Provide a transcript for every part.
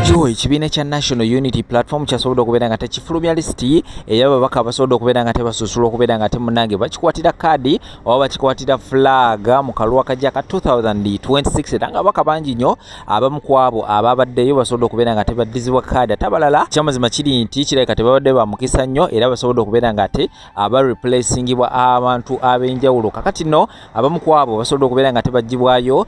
bulijjo ekibiina kya National Unity Platform kyasobola okubeera nga tekifulumya lisiti ey'ababaka abasobola okubeera nga tebasusula okubeera nga temunange bakikwatira kaadi oba bakikwatira flag mu kalulu akajja ka 2026 era nga ababaka bangi nnyo abamu ku abo ababaddeyo basobola okubeera nga tebaddizibwa kaadi ate abalala kyamazima kiri nti kirabika tebabadde bamukisa nnyo era basobola okubeera nga ate abareplacingibwa abantu ab'enjawulo kakati nno abamu ku abo basobola okubeera nga tebaggyibwayo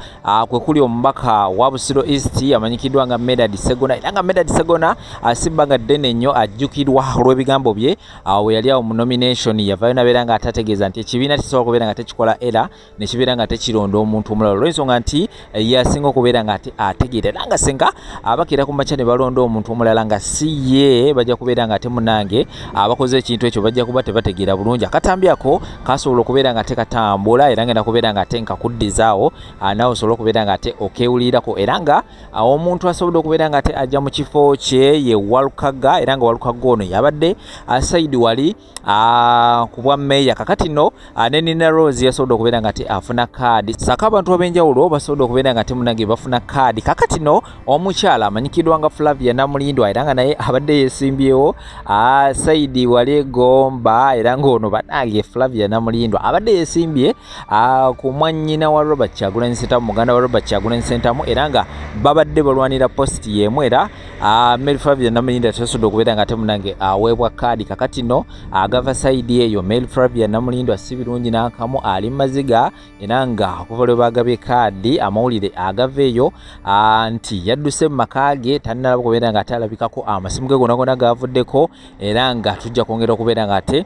kwe kuli omubaka wa Busiro East amanyikiddwa nga Medad Segona era nga Medad Segona asibbanga ddene nnyo ajjukirwa olw'ebigambo bye we yali awo mu nomination yavaayo nabeera nga atategeeza nti ekibiina kisobola okubeera nga tekikola era nekibeera nga tekironda omuntu omulala olw'ensonga nti yasinga okubeera nga ate ategeera era nga senga abakira ku makya ne balonda omuntu omulala nga si ye bajja kubeera nga temunange abakoze ekintu ekyo bajja kuba tebategeera bulungi akatambi ako kasobola okubeera nga tekatambula era ngenda kubeera nga ate nkakuddizaawo naawe osobola okubeera nga ate okewulirako era nga omuntu asobola okubeera nga ate ajja mu kifo kye ye Walukaga era nga Walukaga ono yabadde asaidi wali ku bwa meya kakati nno ne Nina Rose yasobola okubeera nga ate afuna kaadi saka abantu ab'enjawulo basobola okubeera nga temunange bafuna kaadi kakati nno omukyala amanyikiddwa nga Flavia Namulindwa era nga naye abadde yeesimbyewo saidi wali egomba era ng'ono banage Flavia Namulindwa abadde yeesimbye ku mwannyina wa Robert Kyagulanyi Ssentamu muganda wa Robert Kyagulanyi Ssentamu era nga babadde balwanira positi y'emu era Mary Flavia Namulindwa tasobola okubeera nga temunange aweebwa kaadi kakati nno agava saidi eyo Mary Flavia Namulindwa si birungi n'akamu ali maziga era nga okuva lwe bagabye kaadi amawulire agava eyo nti yadduse mu maka ge tannalaba okubeera nga atalabikako amasimu ge gonna gavuddeko era nga tujja kwongera okubeera nga ate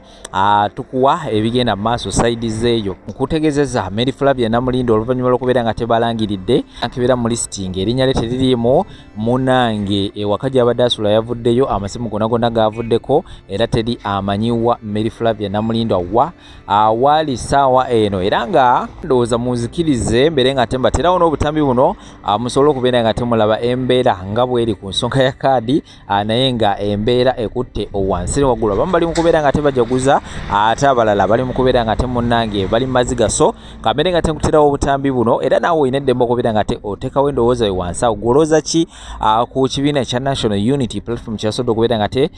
tukuwa ebigenda mu maaso saidi zeeyo nkutegeezeza Mary Flavia Namulindwa oluvannyuma lw'okubeera nga tebalangiridde akibeera mu listing erinnya lye teririimu munange ewaka gy'abadde asula yavuddeyo amasimu gonna gavuddeko era teri amanyiwa Mary Flavia Namulindwa waali ssaawa eno era nga ndowooza munzikirize mbere nga tembaterawo n'obutambi buno musobole okubeera nga temulaba embeera nga bweri ku nsonga ya kaadi naye nga embeera ekutte wansi ne waggulu abamu bali mu kubeera nga tebajaguza ate abalala bali mu kubeera nga temunnange bali maziga so kamere nga tenkuterawo obutambi buno era naawe olina eddembe okubeera nga oteekawo endowooza yo wansi awo gwolooza ki ku kibiina ekya National Unity Platform kyasobola okubeera nga te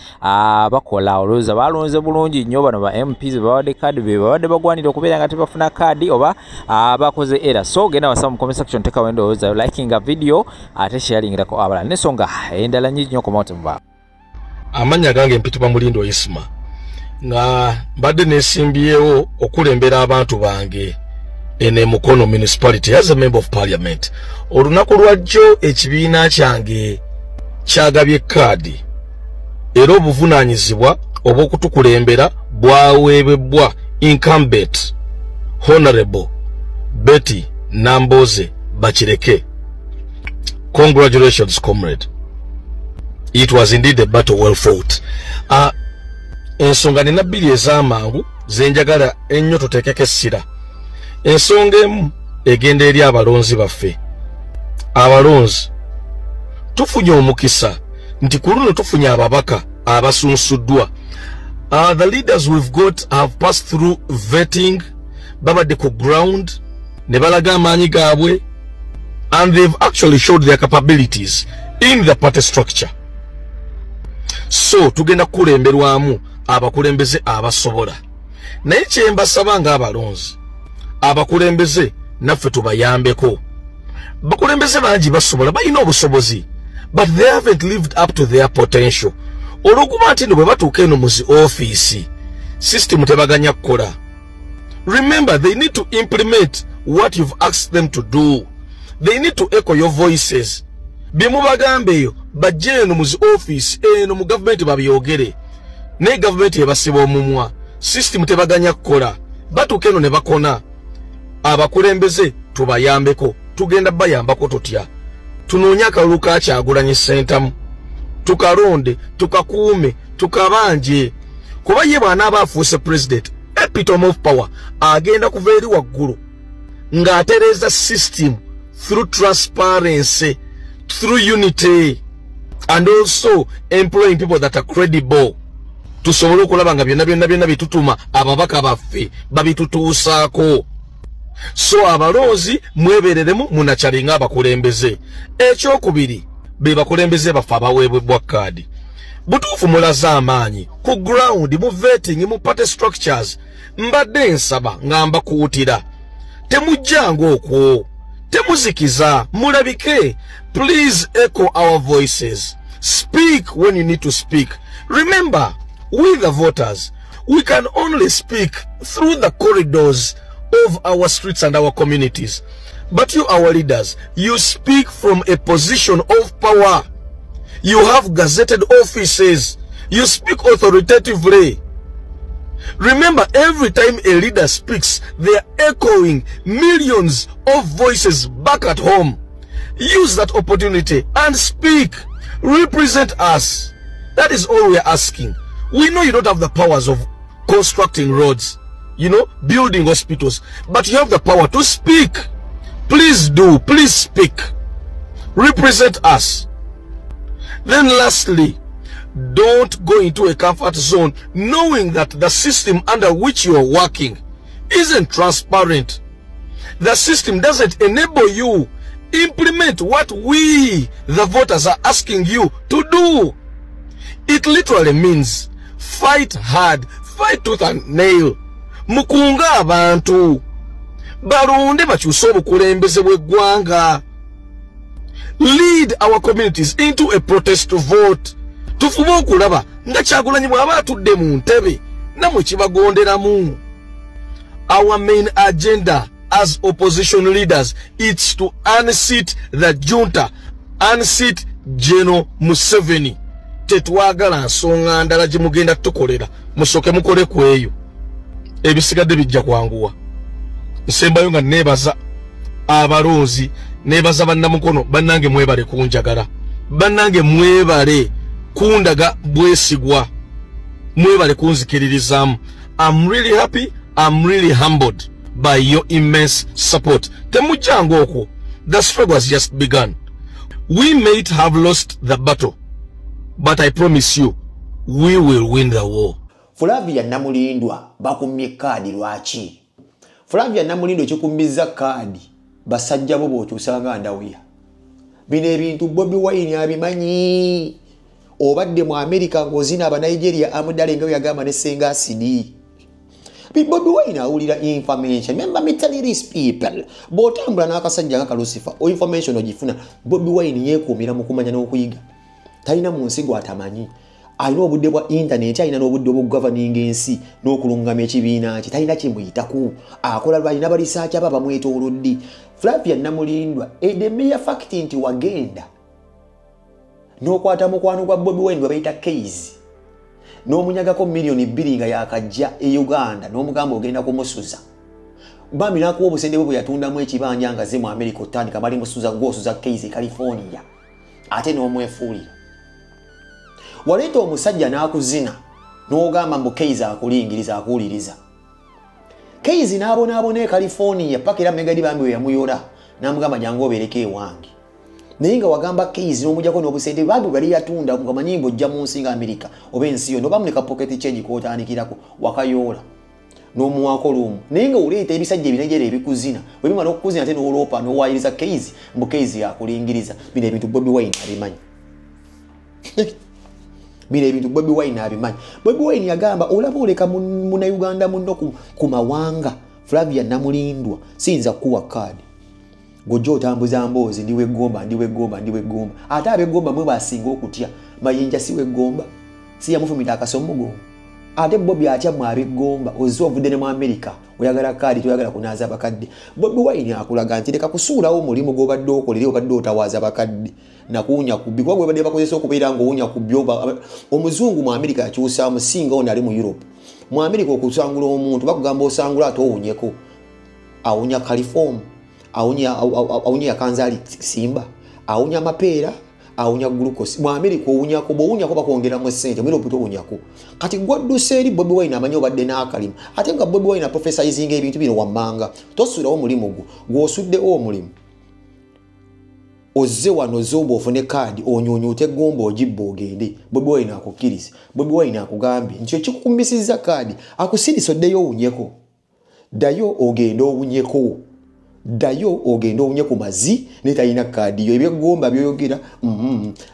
bakola olowooza balonze bulungi nnyo bano ba MPs bawadde kaadi be babadde bagwanira okubeera nga tebafuna kaadi oba bakoze era so genda wasaba mu comment section teekawo endowooza yo likinga video ate sharingirako abalala n'ensonga endala nnyingi nnyo komaotemba amanya gange mpitibwa Mulindwa Isma nga mbadde neesimbyewo okulembera abantu bange ene Mukono municipality as a member of parliament olunaku lwajjo ekibiina kyange kyagabye kaadi era obuvunaanyizibwa obw'okutukulembera bwaweebwa incumbent Honorable Betty Namboze Bakireke. Congratulations, comrade. It was indeed a battle well fought. Ensonga nina bbiri ez'amangu zenjagala ennyo tuteekeko essira. Ensonga emu egenda eri abalonzi baffe. Abalonzi tufunye omukisa nti ku luno tufunye ababaka abasunsuddwa. The leaders we've got have passed through vetting babadde ku ground ne balaga amaanyi gaabwe and they've actually showed their capabilities in the party structure. So tugenda kulemberwamu abakulembeze abasobola naye kyembasaba nga abalonzi abakulembeze naffe tubayambeko. Bakulembeze bangi basobola balina obusobozi but they haven't lived up to their potential. Olwokuba nti no bwe batuuka eno mu zi office system tebaganya kukola. Remember, they need to implement what you've asked them to do. They need to echo your voices. Byemubagambe eyo bajje eno mu zi office eno mu government babyogere ne government ebasiba omumwa system tebaganya kukola batuuka eno ne bakona. Abakulembeze tubayambeko tugenda bayambako tutya tunoonya akalulu ka Kyagulanyi Ssentamu tukalonde tukakuume tukabanje kuba ye bw'anaaba afuuse president epitome of power agenda kuva eri waggulu ng'atereeza system through transparency through unity and also employing people that are credible tusobole okulaba nga byonna bitutuma ababaka baffe babitutuusaako. So abalonzi mwebereremu munakyalinga abakulembeze. Ekyokubiri be bakulembeze bafa abaweebwa kkaadi. Butuufu mulaze amaanyi ku ground mu vetting mu party structures. Mbadde nsaba ngamba kuutira. Temujjanga okwo. Temuzikiza. Mulabike. Please echo our voices. Speak when you need to speak. Remember, we the voters, we can only speak through the corridors of our streets and our communities. But you, our leaders, you speak from a position of power. You have gazetted offices. You speak authoritatively. Remember, every time a leader speaks, they are echoing millions of voices back at home. Use that opportunity and speak. Represent us. That is all we are asking. We know you don't have the powers of constructing roads, building hospitals, but you have the power to speak. Please do. Please speak. Represent us. Then lastly, don't go into a comfort zone knowing that the system under which you are working isn't transparent. The system doesn't enable you implement what we, the voters, are asking you to do. It literally means fight hard, fight tooth and nail. Mukunga abantu. Balonde bakyuse obukulembeze bw'eggwanga. Lead our communities into a protest vote. Tufube okulaba nga Kyagulanyi bw'aba atudde mu ntebe namwe kibagonderamu. Our main agenda as opposition leaders is to unseat the junta, unseat General Museveni. Tetwagala nsonga ndala gye mugenda tukolera. Musoke mukole ku eyo. Ebisigadde bijja kwanguwa. Nsembayo nga nebaza abalonzi, nebaza bannamukono, bannange mwebale kunjagala. Bannange mwebale kundaga bwesigwa. Mwebale kunzikiririzaamu. I'm really happy, I'm really humbled by your immense support. Temujjanga okwo. The struggle has just begun. We might have lost the battle, but I promise you, we will win the war. Flavia Namulindwa bakumye kadi lwaki? Flavia Namulindwa kikumbizza kadi basajja bo bokyusanga ndawuya. Bino ebintu Bobi Wine abimanyi. Obadde mu America ng'ozina aba Nigeria amudale nga yagamba ne senga asidi. Bobi Wine awulira information. Remember me telling these people. Botambula n'akasajja nga Lucifer. O information ogifuna. Bobi Wine yeekuumira mu kumanya n'okuyiga. Talina mu nsi gw'atamanyi. Alina obudde bwa internet, alina n'obudde bwo governing ensi n'okulungama ekibiina kye. Talina kimuyitaku. Akola lwalina balisaaki aba bamwetoolodde. Flavia Namulindwa, the mere fact nti wagenda n'okwata mukwano gwa Bobi Wine bayita case n'omunyagako million 2 nga yakajja e Uganda n'omugamba ogenda kumusuza. Bambi nakuwa obusende bwe yatundamu ekibanja nga ze mu America otandika bali musuza ng'osuza case California. Ate n'omwefuulira. Waleeta omusajja n'akuzina n'ogamba mbu case akulingiriza akuwuliriza. Case n'abonaabona e California paka era Megadi bambi we yamuyola n'amugamba jangu obeereko ewange. Naye nga wagamba case n'omujjako n'obusente bambi bali yatunda nga manyimbo ojja mu nsi nga America oba ensi yo n'obamu ne ka pocket change k'otandikirako wakayoola n'omuwaako lumu. Naye nga oleeta ebisajja ebinegere ebikuzina bwe bimala okukuzina ate n'oloopa n'owayiriza case mbu case yakulingiriza. Bino ebintu Bobi Wine abimanyi. Bino ebintu Bobi Wine abimanyi. Bobi Wine yagamba olaba oleka muna Uganda munno ku mawanga. Flavia Namulindwa siyinza kuwa kadi. Gojja otambuza mboozi ndiwe gomba. Ate ab'eggomba mwe basinga okutya. Mayinja siwe gomba. Si yamufumita akasomugo. Ate Bobi atya mu ab'eggomba. Ozze ovudde ne mu America. Oyagala kadi toyagala kunaaza bakadde. Bobi Wine akulaga nti leka kusuulawo omulimu gw'obadde okolera obadde otawaaza bakadde. Nakuunya kubbi kwa gwe badde bakozesa okubeera ng'owunya kubbi omuzungu mu America yakyusa musinga ono ali mu Europe. Mu America okusangula omuntu bakugamba osangula ate owunyeko. Awunya California, awunya yakanzali simba, awunya mapeera, awunya glucose. Mu America owunyako bw'owunyako bakwongeramu ssente mu Europe towunyako. Kati gwadduse eri Bobi Wine amanyi obadde n'akalimu. Ate nga Bobi Wine professionalizing ebintu bino wammanga. Tosuulawo omulimu gwo gw'osuddewo omulimu. Ozze wano zombo ofune kadi onyonyoote gombo ogibba ogende. Bobi Wine akukkirize. Bobi Wine akugambye nti ekikukumbisizza kadi akusiriso ddeyo owunyeko. Ddayo ogende owunyeko. dayo ogenda onye ku mazi netayina kaadi yo ebyegomba byoyogera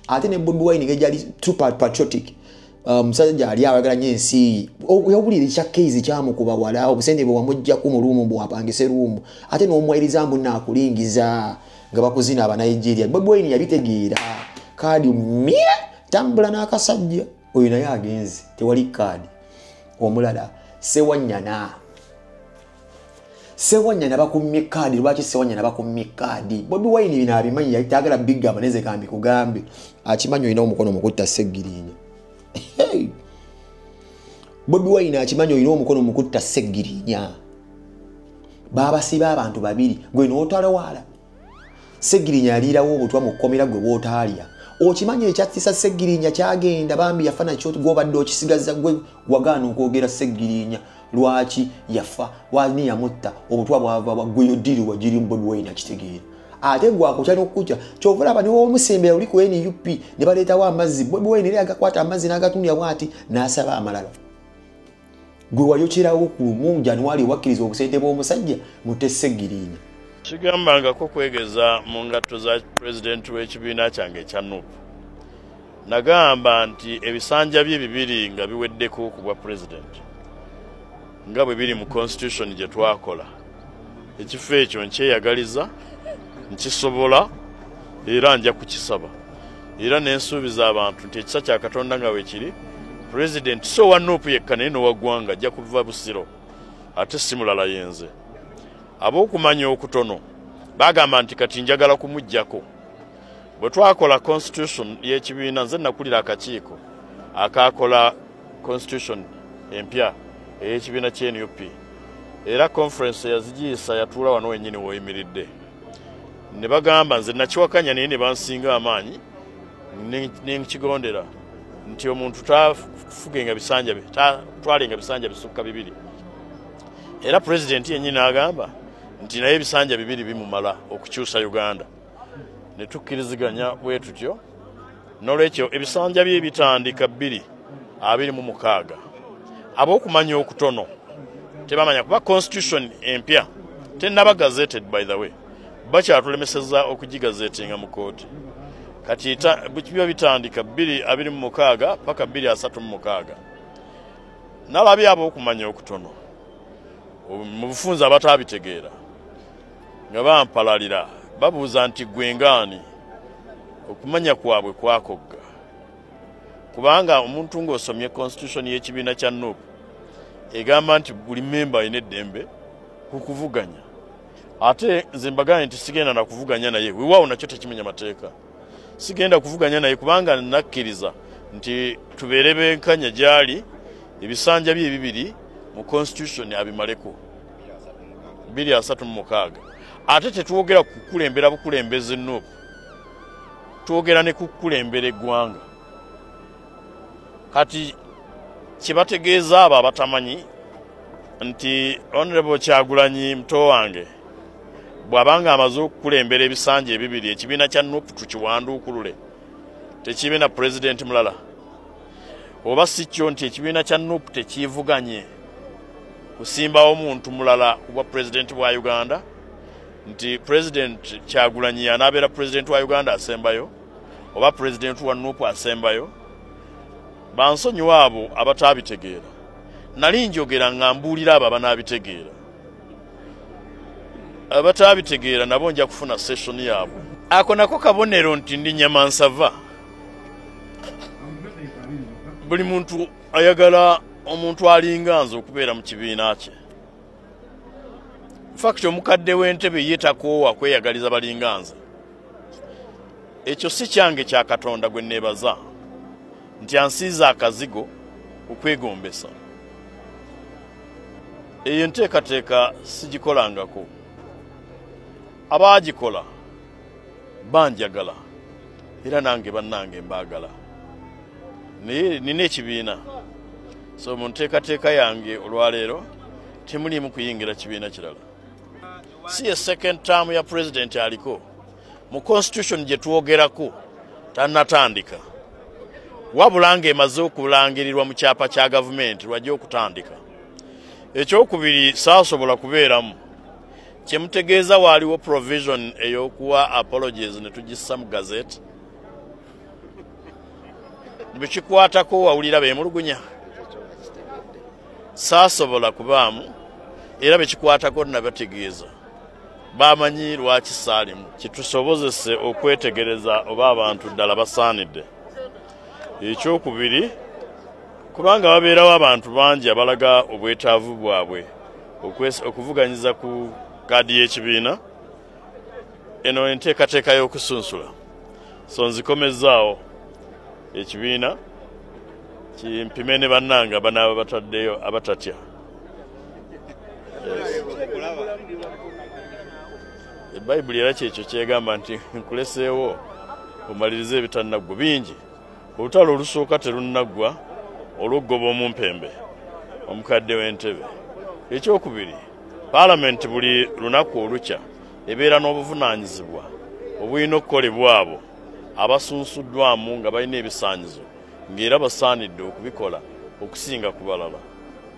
ate ne Bobi Wine ngejali too patriotic musajja ali abagala nyensi yawulira ekya case kyamukuba wala obusente bwe wamujja ku mulumu bwapangise rumu ate n'omweriza mbu nakulingiza nga bakuzina aba Nigeria. Bobi Wine yabitegeera kaadi tambula n'akasajja oyo naye agenze tewali kaadi. Omulala Sewanyana bakumye kaadi. Lwaki Sewanyana bakumye kaadi? Bobi Wine bino abimanyi yayitagala big abaneze kambi kugambe akimanyi olina omukono mukutta Seggirinya. Hey. Bobi Wine akimanyi olina omukono mukutta Seggirinya. Babasiba abantu babiri gwe n'otalawala. Seggirinya alirawo obutwa mu kkomera gwe bw'otalya. Okimanyi ekyatisa Seggirinya kyagenda bambi yafana kyo gobadde okisigaza gwe wagaana okwogera Seggirinya lwaki yafa wani yamutta obutwa bwava gwe diri wagiri Bobi Wine akitegeera. Ate gwa kukyalo kucha kyovula bani wo musembera uli ku NUP ne baleetawo amazzi. Bobi Wine ile agakwata amazzi n'agatundya bwati n'asaba amalala. Gwe wayokerawo ku mu January wakkiriza obusente bw'omusajja mutte Seggirinya. Kigambanga ko kwegeza mu ngatto za president w'ekibiina kyange ekya NUP. Nagamba nti ebisanja bye bibiri nga biweddeko ku bwa president nga bwe biri mu constitution gye twakola. Ekifo ekyo nkyeyagaliza nkisobola era nja kukisaba era n'ensuubiza abantu nti ekisa kya Katonda nga bwe kiri president so wa NUP yekka naye n'owaggwanga ajja kuva busiro ate si mulala yenze. Ab'okumanya okutono bagamba nti kati njagala kumuggyako. Bwe twakola constitution y'ekibiina nze nakulira akakiiko akakola constitution empya ey'ekibiina ky'NUP era conference yazigiisa yatuula wano wennyini w'oyimiridde. Ne bagamba nze nakiwakanya naye ne bansinga amaanyi ne nkigondera nti omuntu tafugenga bisanja twalenga bisanja bisukka bibiri. Era president yennyini agamba nti naye ebisanja bibiri bimumala okukyusa Uganda. Ne tukkiriziganya bwe tutyo n'olwekyo ebisanja bye bitandika 226. Ab'okumanya okutono tebamanya kuba constitution empya tennaba gazetted by the way bakyatulemeseza okugigazetinga mu kooti. Kati biba bitandika 226 paka 236. Nalabye ab'okumanya okutono mu bufunza abatabitegeera nga bampalalira babuuza nti gwengaani okumanya kwabwe kwakogga kubanga omuntu ng'osomye constitution y'ekibiina kya NUP egamba nti buli memba alina eddembe kukuvuganya. Ate nze mbagane nti sigenda na kuvuganya naye weewaawo nakyo tekimenya mateeka. Sigenda kuvuganya naye kubanga nakkiriza nti tubeere benkanya gyali ebisanja bye bibiri mu constitution abimaleko 236. Ate tetuwogera kukulembera bukulembeze NUP, tuwogera ne kukulembera eggwanga. Kati kibategeeza abo abatamanyi nti Honorable Kyagulanyi muto wange bw'abanga amaze okukulembera ebisanja ebibiri ekibiina kya NUP tukiwanduukulule tekibiina president mulala oba si kyo nti ekibiina kya NUP tekivuganye kusimbawo omuntu mulala kuba president wa Uganda nti president Kyagulanyi anabeera president wa Uganda asembayo oba president wa NUP asembayo. Bansonyiwa abo abatabitegeera. Nali njogera nga mbuulira abo abanabitegeera. Abatabitegeera nabo nja kufuna session yaabwe. Ako nako kabonero nti ndi Nyamansava. Buli muntu ayagala omuntu alinga nze okubeera mu kibiina kye. Fact omukadde w'entebe yeetakoowa kweyagaliza balinga nze. Ekyo si kyange kya Katonda gwe neebaza nti ansiiza akazigo okwegombesa. Eyo nteekateeka sigikolangako. Abaagikola banjagala era nange bannange mbaagala. Naye nina ekibiina. So mu nteekateeka yange olwaleero temuliimu kuyingira kibiina kirala. Si ye second term ya president aliko. Mu constitution gye twogerako tannatandika. Wabula ng'emaze okulangirirwa mu kyapa kya gavumenti lwajja okutandika. Ekyokubiri saasobola kubeeramu. kyemutegeeza waaliwo provision ey'okuwa apologies ne tugissa mu gazeti bwekikwatako wawulira beemulugunya saasobola kubaamu era bekikwatako nabategeeza bamanyi lwaki saalimu kitusobozese okwetegereza oba abantu ddala basaanidde ekyokubiri kubanga babeerawo abantu bangi abalaga obwetaavu bwabwe okuvuganyiza ku kaadi y'ekibiina eno enteekateeka y'okusunsula so nzikomezaawo ekibiina kimpime ne bannanga banaaba bataddeyo abatatya ebayibuli era kyekyo kyegamba nti nkuleseewo omalirize ebitannaggwa bingi olutalo olusooka terunaggwa olw'oggoba omumpembe omukadde w'entebe ekyokubiri paalamenti buli lunaku olukya ebeera n'obuvunaanyizibwa obulina okukolebwa abo abasunsuddwamu nga balina ebisaanyizo ng'era basaanidde okubikola okusinga ku balala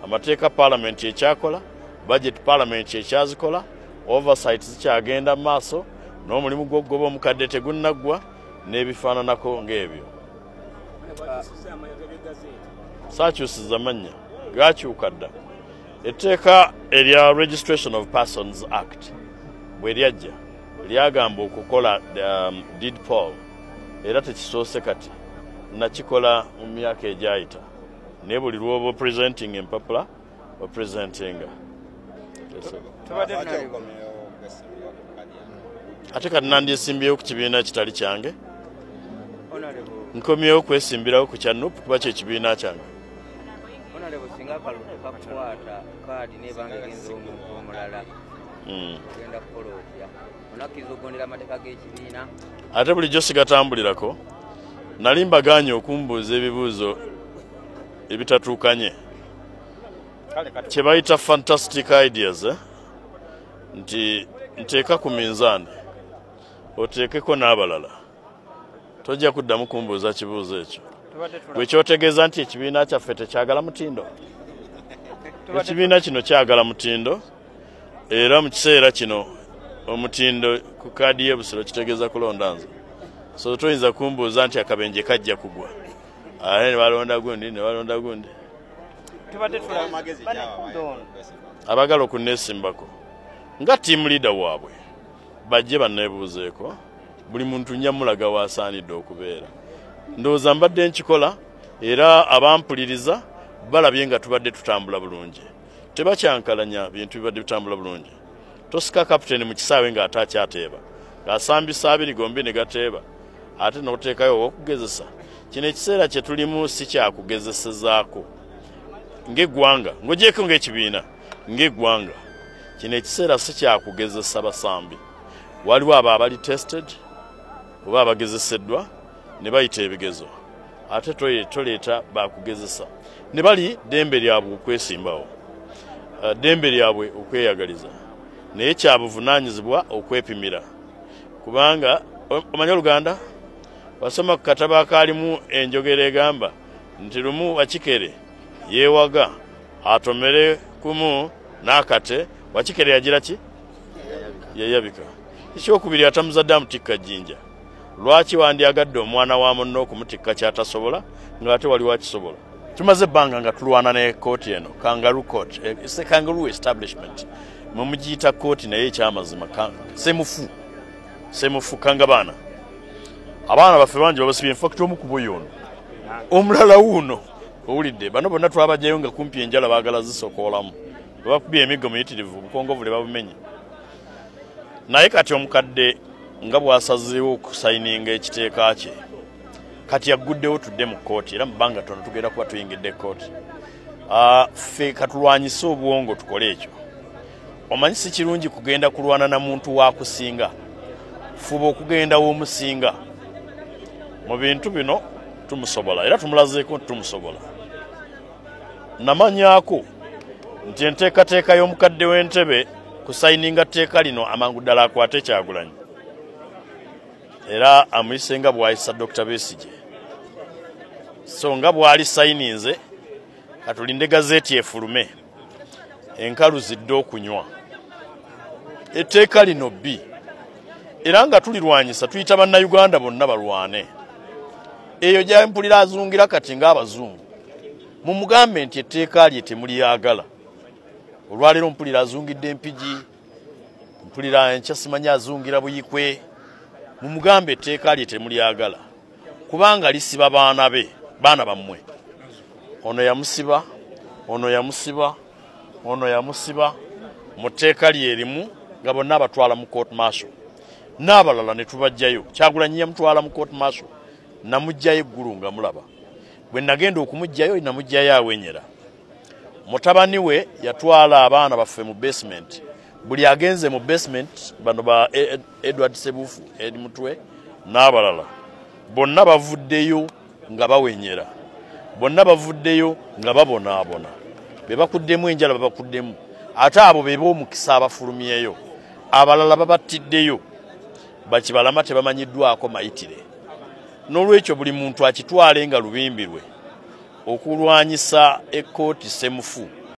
amateeka paalamenti ekyakola budget paalamenti ekyazikola oversight zikyagenda mu maaso n'omulimu gw'okugoba omukadde tegunnaggwa n'ebifaananako ng'ebyo saakyusiza mannya gakyuka dda etteeka erya registration of persons act bwe lyajja lyagamba okukola deed poll era tekisoose kati nakikola mu myaka egyayita naye buli lwoba presenting empapula opresentinga ate kati nandyesimbyewo ku kibiina kitali kyange nkomyewo kwesimbirawo ku kya NUP kuba kyekibiina kyange ate bulijjo sigatambulirako nali mbaganye okumbuuza ebibuuzo ebitatuukanye kye bayita fantastic ideas nti nteeka ku minzaani oteekeko n'abalala tojja kuddamu kumbuuza kibuuzo ekyo bwe kyotegeeza nti ekibiina kyaffe tekyagala mutindo ekibiina kino kyagala mutindo era mu kiseera kino omutindo ku kaadi y'ebusiro kitegeeza kulonda nze so toyinza kumbuuza nti akabenje kajja kugwa ate ne balonda gundi ne balonda gundi abagala okunneesimbako nga team leader waabwe bajje banneebuuzeeko buli muntu nnyamulaga waasaanidde okubeera ndowooza mbadde nkikola era abampuliriza balabye nga tubadde tutambula bulungi tebakyankalanya bintu bibadde bitambula bulungi tosika kapiteeni mu kisaawe ng'ate akyateeba ng'asambisa abiri gombi ne gateeba ate n'oteekayo ow'okugezesa kino ekiseera kye tulimu si kyakugezesezaako ng'eggwanga ng'ogyeko ng'ekibiina ng'eggwanga kino ekiseera si kyakugezesa basambi waliwo abo abali tested oba abagezeseddwa ne bayita ebigezo ate toleeta bakugezesa ne bali ddembe lyabwe okwesimbawo ddembe lyabwe okweyagaliza naye kyabuvunaanyizibwa okwepimira kubanga omanya Oluganda wasoma ku katabo akaalimu enjogera egamba nti lumu Wakikere yeewaga atomere kumu n'akate Wakikere yagira ki yeyabika ekyokubiri atamuzadde amutikka jjinja lwaki wandyagadde omwana wa munno okumutikka kyatasobola ng'ate wali wakisobola tumaze ebbanga nga tulwana ne kooti eno kangaroo court it's a kangaroo establishment mumugiyita kooti naye ekyamazima semufu kangabaana abaana baffe bangi babasibye infact omukubo yono omulala wuuno owulidde bano bonna twabajjayo nga kumpi enjala baagala zisokoolamu babakubye emiggo muyitirivu obukongovule babumenye naye kati omukadde nga bwasazeewo okusayininga ekiteeka kye kati agguddewo tudde mu kooti era mu bbanga tono tugenda kuba tuyingidde kooti ffe katulwanyise obwongo tukole ekyo omanyi si kirungi kugenda kulwana na muntu waakusinga fuba okugenda w'omusinga mu bintu bino tumusobola era tumulazeeko nti tumusobola namanyaako nti enteekateeka y'omukadde w'entebe kusayininga tteeka lino amangu ddala akwate Kyagulanyi era amuyise nga bw'ayisa Dr. Besigye so nga bw'ali sayininze katulinde gazeeti efulume enkalu zidde okunywa etteeka lino bbi era nga tulirwanyisa tuyita bannayuganda bonna balwane eyo gyempulira azungira kati ng'abazungu mumugambe nti etteeka lye temulyagala olwaleero mpulira azungidde empigi mpulira enkyasimanya azungira buyikwe mumugambe etteeka lye temulyagala kubanga lisiba baana be baana bammwe ono yamusiba ono yamusiba ono yamusiba mu tteeka lye erimu nga bonna abatwala mu court martial n'abalala ne tubajjayo Kyagulanyi yamutwala mu court martial namujjayo eggulu nga mulaba bwe nagenda okumujjayo namujjayo awenyera mutabani we yatwala abaana baffe mu basement buli agenze mu basement bano ba Edward Sebufu edi mutwe n'abalala bonna bavuddeyo nga bawenyera bonna bavuddeyo nga babonaabona be bakuddemu enjala babakuddemu ate abo be b'omukisa abafulumyeyo abalala babattiddeyo bakibalama tebamanyiddwako mayitire n'olwekyo buli muntu akitwale nga lubimbirwe okulwanyisa ekkooti Semufu